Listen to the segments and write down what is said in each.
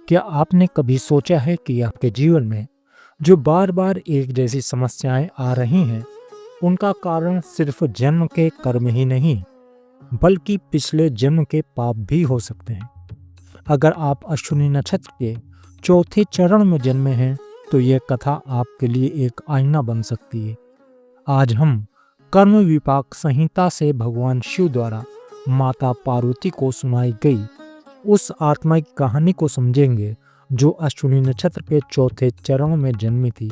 क्या आपने कभी सोचा है कि आपके जीवन में जो बार बार एक जैसी समस्याएं आ रही हैं, उनका कारण सिर्फ जन्म के कर्म ही नहीं, बल्कि पिछले जन्म के पाप भी हो सकते हैं। अगर आप अश्विनी नक्षत्र के चौथे चरण में जन्मे हैं, तो यह कथा आपके लिए एक आईना बन सकती है। आज हम कर्म विपाक संहिता से भगवान शिव द्वारा माता पार्वती को सुनाई गई उस आत्मिक कहानी को समझेंगे, जो अश्विनी नक्षत्र के चौथे चरण में जन्मी थी।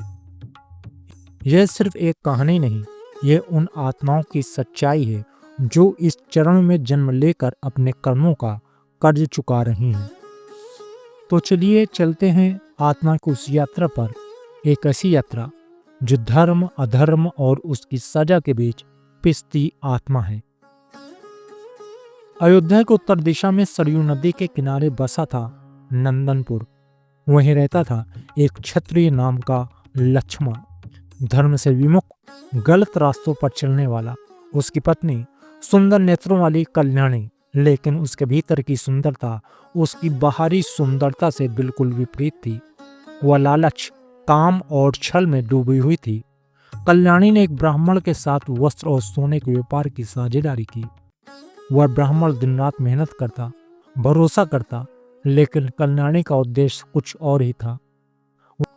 यह सिर्फ एक कहानी नहीं, यह उन आत्माओं की सच्चाई है जो इस चरण में जन्म लेकर अपने कर्मों का कर्ज चुका रही हैं। तो चलिए चलते हैं आत्मा की उस यात्रा पर, एक ऐसी यात्रा जो धर्म, अधर्म और उसकी सजा के बीच पिसती आत्मा है। अयोध्या के उत्तर दिशा में सरयू नदी के किनारे बसा था नंदनपुर। वहीं रहता था एक क्षत्रिय नाम का लक्ष्मण, धर्म से विमुख, गलत रास्तों पर चलने वाला। उसकी पत्नी सुंदर नेत्रों वाली कल्याणी, लेकिन उसके भीतर की सुंदरता उसकी बाहरी सुंदरता से बिल्कुल विपरीत थी। वह लालच, काम और छल में डूबी हुई थी। कल्याणी ने एक ब्राह्मण के साथ वस्त्र और सोने के व्यापार की साझेदारी की। वह ब्राह्मण दिन रात मेहनत करता, भरोसा करता, लेकिन कल्याणी का उद्देश्य कुछ और ही था।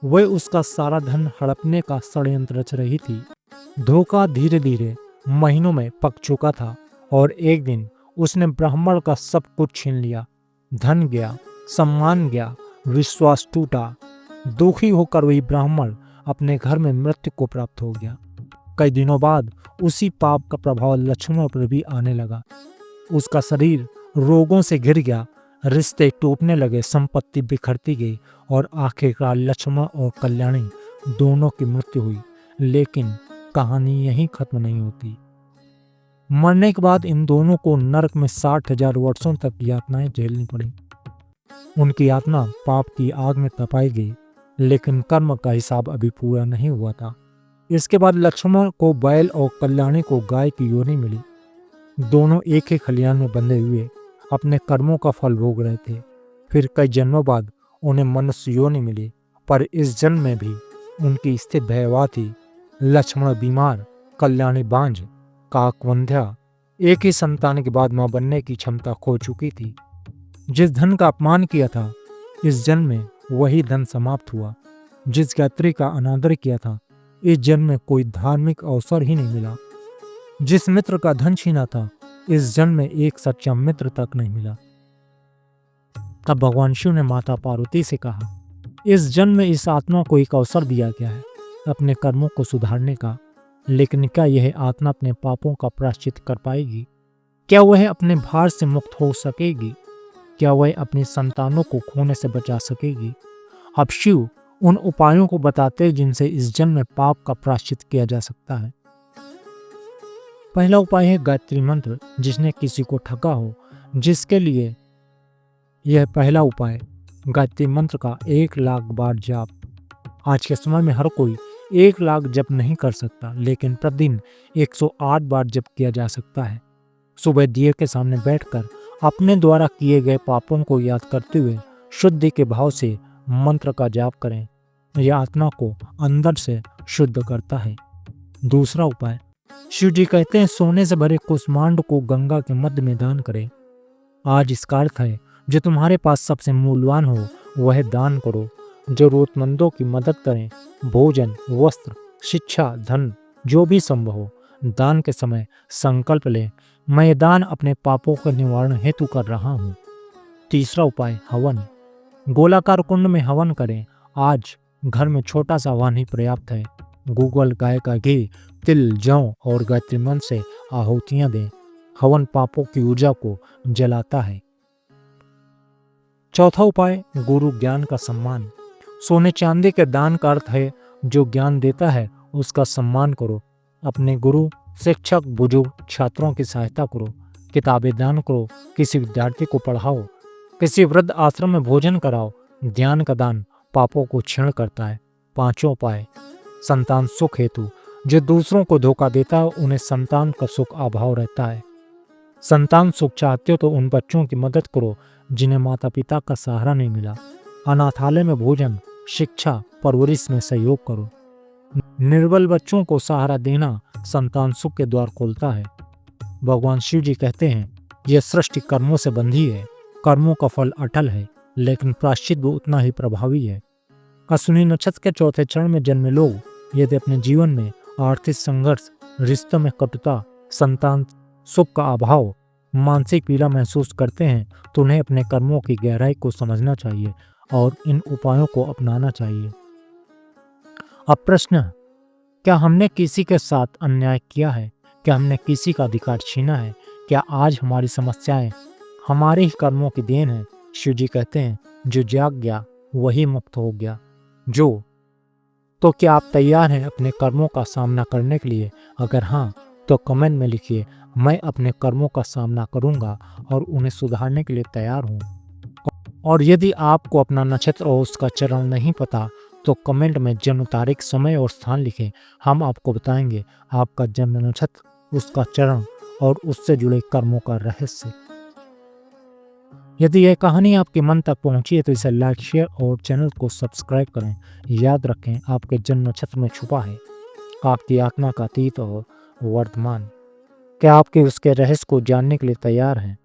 वह उसका सारा धन हड़पने का षड्यंत्र रच रही थी। धोखा धीरे धीरे महीनों में पक चुका था और एक दिन उसने ब्राह्मण का सब कुछ छीन लिया। धन गया, सम्मान गया, विश्वास टूटा। दुखी होकर वही ब्राह्मण अपने घर में मृत्यु को प्राप्त हो गया। कई दिनों बाद उसी पाप का प्रभाव लक्ष्मण पर भी आने लगा। उसका शरीर रोगों से घिर गया, रिश्ते टूटने लगे, संपत्ति बिखरती गई और आखिरकार लक्ष्मण और कल्याणी दोनों की मृत्यु हुई। लेकिन कहानी यहीं खत्म नहीं होती। मरने के बाद इन दोनों को नरक में 60,000 वर्षों तक यातनाएं झेलनी पड़ी। उनकी आत्मा पाप की आग में तपाई गई, लेकिन कर्म का हिसाब अभी पूरा नहीं हुआ था। इसके बाद लक्ष्मण को बैल और कल्याणी को गाय की योनि मिली। दोनों एक ही खलियान में बंधे हुए अपने कर्मों का फल भोग रहे थे। फिर कई जन्मों बाद उन्हें मनुष्य योनि मिली, पर इस जन्म में भी उनकी स्थिति भयावह थी। लक्ष्मण बीमार, कल्याणी बांझ, काकवंध्या, एक ही संतान के बाद मां बनने की क्षमता खो चुकी थी। जिस धन का अपमान किया था, इस जन्म में वही धन समाप्त हुआ। जिस गायत्री का अनादर किया था, इस जन्म में कोई धार्मिक अवसर ही नहीं मिला। जिस मित्र का धन छीना था, इस जन्म में एक सच्चा मित्र तक नहीं मिला। तब भगवान शिव ने माता पार्वती से कहा, इस जन्म में इस आत्मा को एक अवसर दिया गया है अपने कर्मों को सुधारने का, लेकिन क्या यह आत्मा अपने पापों का प्रायश्चित कर पाएगी? क्या वह अपने भार से मुक्त हो सकेगी? क्या वह अपनी संतानों को खोने से बचा सकेगी? अब शिव उन उपायों को बताते हैं जिनसे इस जन्म में पाप का प्रायश्चित किया जा सकता है। पहला उपाय है गायत्री मंत्र। जिसने किसी को ठगा हो, जिसके लिए यह पहला उपाय गायत्री मंत्र का 1,00,000 बार जाप। आज के समय में हर कोई 1,00,000 जप नहीं कर सकता, लेकिन प्रतिदिन 108 बार जप किया जा सकता है। सुबह दिए के सामने बैठकर अपने द्वारा किए गए पापों को याद करते हुए शुद्धि के भाव से मंत्र का जाप करें। यह आत्मा को अंदर से शुद्ध करता है। दूसरा उपाय, शिव जी कहते हैं सोने से भरे कुष्मांड को गंगा के मध्य में दान करें। आज इसका अर्थ है जो तुम्हारे पास सबसे मूल्यवान हो वह दान करो। जरूरतमंदों की मदद करें। भोजन, वस्त्र, शिक्षा, धन, जो भी संभव हो। दान के समय संकल्प लें, मैं ये दान अपने पापों के निवारण हेतु कर रहा हूँ। तीसरा उपाय, हवन। गोलाकार कुंड में हवन करें। आज घर में छोटा सा हवन ही पर्याप्त है। गूगल गाय का घी, तिल, जौ और गायत्री मंत्र से आहुतियां दें। हवन पापों की ऊर्जा को जलाता है। चौथा उपाय, गुरु ज्ञान का सम्मान। सोने चांदी के दान का अर्थ है जो ज्ञान देता है उसका सम्मान करो। अपने गुरु, शिक्षक, बुजुर्ग, छात्रों की सहायता करो। किताबें दान करो। किसी विद्यार्थी को पढ़ाओ। किसी वृद्ध आश्रम में भोजन कराओ। ध्यान का दान पापों को क्षीण करता है। पांचों उपाय, संतान सुख हेतु। जो दूसरों को धोखा देता है उन्हें संतान का सुख अभाव रहता है। संतान सुख चाहते हो तो उन बच्चों की मदद करो जिन्हें माता पिता का सहारा नहीं मिला। अनाथालय में भोजन, शिक्षा, परवरिश में सहयोग करो। निर्बल बच्चों को सहारा देना संतान सुख के द्वार खोलता है। भगवान शिव जी कहते हैं, यह सृष्टि कर्मों से बंधी है। कर्मों का फल अटल है, लेकिन प्रायश्चित भी उतना ही प्रभावी है। अश्विनी नक्षत्र के चौथे चरण में जन्मे लोग यदि अपने जीवन में आर्थिक संघर्ष, रिश्तों में कटुता, संतान सुख का अभाव, मानसिक पीड़ा महसूस करते हैं तो उन्हें अपने कर्मों की गहराई को समझना चाहिए और इन उपायों को अपनाना चाहिए। अब प्रश्न है, क्या हमने किसी के साथ अन्याय किया है? क्या हमने किसी का अधिकार छीना है? क्या आज हमारी समस्याएं हमारे ही कर्मों की देन है? शिव जी कहते हैं, जो जाग गया वही मुक्त हो गया। तो क्या आप तैयार हैं अपने कर्मों का सामना करने के लिए? अगर हाँ, तो कमेंट में लिखिए, मैं अपने कर्मों का सामना करूंगा और उन्हें सुधारने के लिए तैयार हूं। और यदि आपको अपना नक्षत्र और उसका चरण नहीं पता तो कमेंट में जन्म तारीख, समय और स्थान लिखें। हम आपको बताएंगे आपका जन्म नक्षत्र, उसका चरण और उससे जुड़े कर्मों का रहस्य। यदि यह कहानी आपके मन तक पहुंची है तो इसे लाइक, शेयर और चैनल को सब्सक्राइब करें। याद रखें, आपके जन्म नक्षत्र में छुपा है आपकी आत्मा का अतीत और वर्तमान। क्या आपके उसके रहस्य को जानने के लिए तैयार हैं?